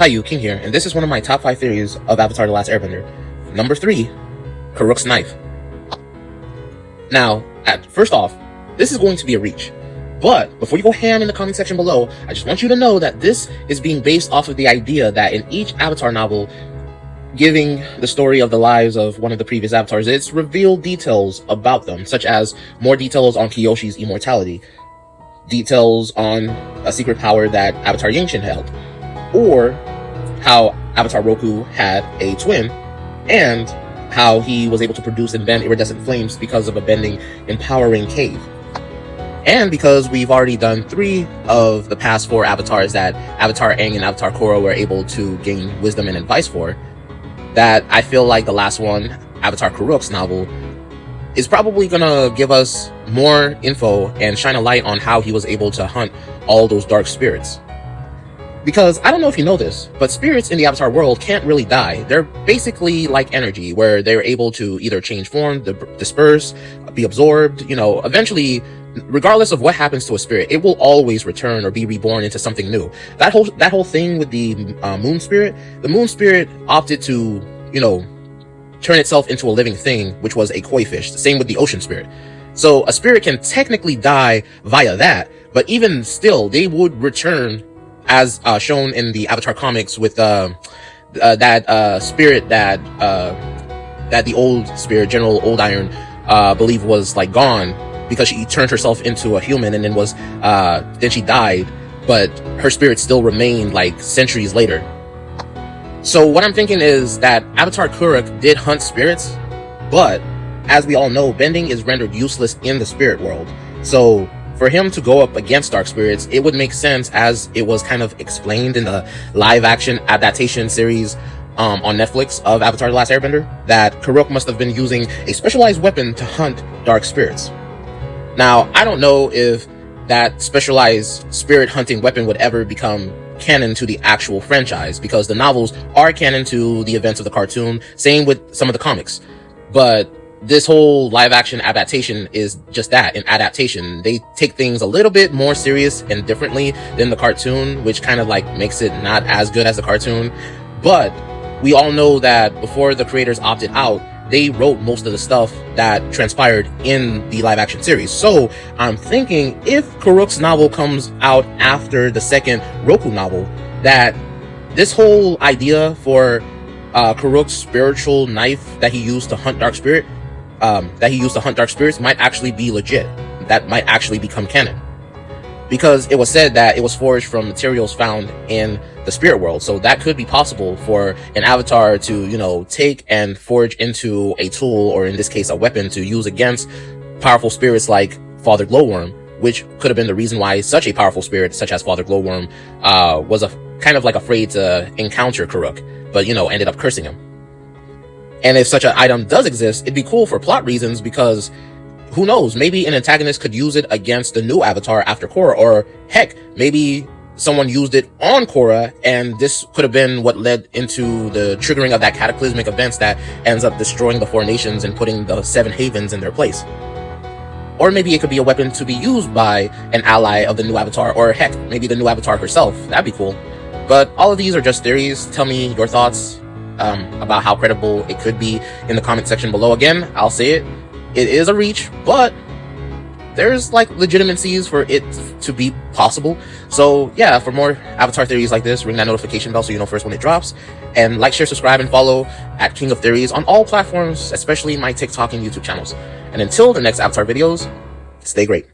Hi, King here, and this is one of my top 5 theories of Avatar The Last Airbender. Number 3, Kuruk's knife. Now, first off, this is going to be a reach. But before you go ham in the comment section below, I just want you to know that this is being based off of the idea that in each Avatar novel, giving the story of the lives of one of the previous avatars, it's revealed details about them, such as more details on Kyoshi's immortality, details on a secret power that Avatar Yingxin held, or how Avatar Roku had a twin, and how he was able to produce and bend iridescent flames because of a bending, empowering cave. And because we've already done 3 of the past 4 avatars that Avatar Aang and Avatar Korra were able to gain wisdom and advice for, that I feel like the last one, Avatar Kuruk's novel, is probably gonna give us more info and shine a light on how he was able to hunt all those dark spirits. Because, I don't know if you know this, but spirits in the Avatar world can't really die. They're basically like energy, where they're able to either change form, disperse, be absorbed, eventually, regardless of what happens to a spirit, it will always return or be reborn into something new. That whole thing with the moon spirit opted to, turn itself into a living thing, which was a koi fish. The same with the ocean spirit. So a spirit can technically die via that, but even still, they would return as shown in the Avatar comics with that spirit that the old spirit, General Old Iron, believe was like gone because she turned herself into a human, and then she died, but her spirit still remained like centuries later. So what I'm thinking is that Avatar Kuruk did hunt spirits, but as we all know, bending is rendered useless in the spirit world. So for him to go up against dark spirits, it would make sense, as it was kind of explained in the live-action adaptation series on Netflix of Avatar The Last Airbender, that Kuruk must have been using a specialized weapon to hunt dark spirits. Now, I don't know if that specialized spirit hunting weapon would ever become canon to the actual franchise, because the novels are canon to the events of the cartoon, same with some of the comics. But this whole live-action adaptation is just that, an adaptation. They take things a little bit more serious and differently than the cartoon, which kind of like makes it not as good as the cartoon. But we all know that before the creators opted out, they wrote most of the stuff that transpired in the live-action series. So I'm thinking, if Kuruk's novel comes out after the second Roku novel, that this whole idea for Kuruk's spiritual knife that he used to hunt dark spirits might actually be legit. That might actually become canon, because it was said that it was forged from materials found in the spirit world. So that could be possible for an avatar to, take and forge into a tool, or in this case, a weapon to use against powerful spirits like Father Glowworm, which could have been the reason why such a powerful spirit such as Father Glowworm was kind of like afraid to encounter Kuruk, but, ended up cursing him. And if such an item does exist, it'd be cool for plot reasons, because who knows, maybe an antagonist could use it against the new avatar after Korra, or heck, maybe someone used it on Korra, and this could have been what led into the triggering of that cataclysmic events that ends up destroying the 4 nations and putting the 7 havens in their place. Or maybe it could be a weapon to be used by an ally of the new avatar, or heck, maybe the new avatar herself. That'd be cool. But all of these are just theories. Tell me your thoughts about how credible it could be in the comment section below. Again, I'll say it is a reach, but there's like legitimacies for it to be possible. So yeah, for more Avatar theories like this, ring that notification bell so you know first when it drops, and like, share, subscribe, and follow at King of Theories on all platforms, especially my TikTok and YouTube channels. And until the next Avatar videos, stay great.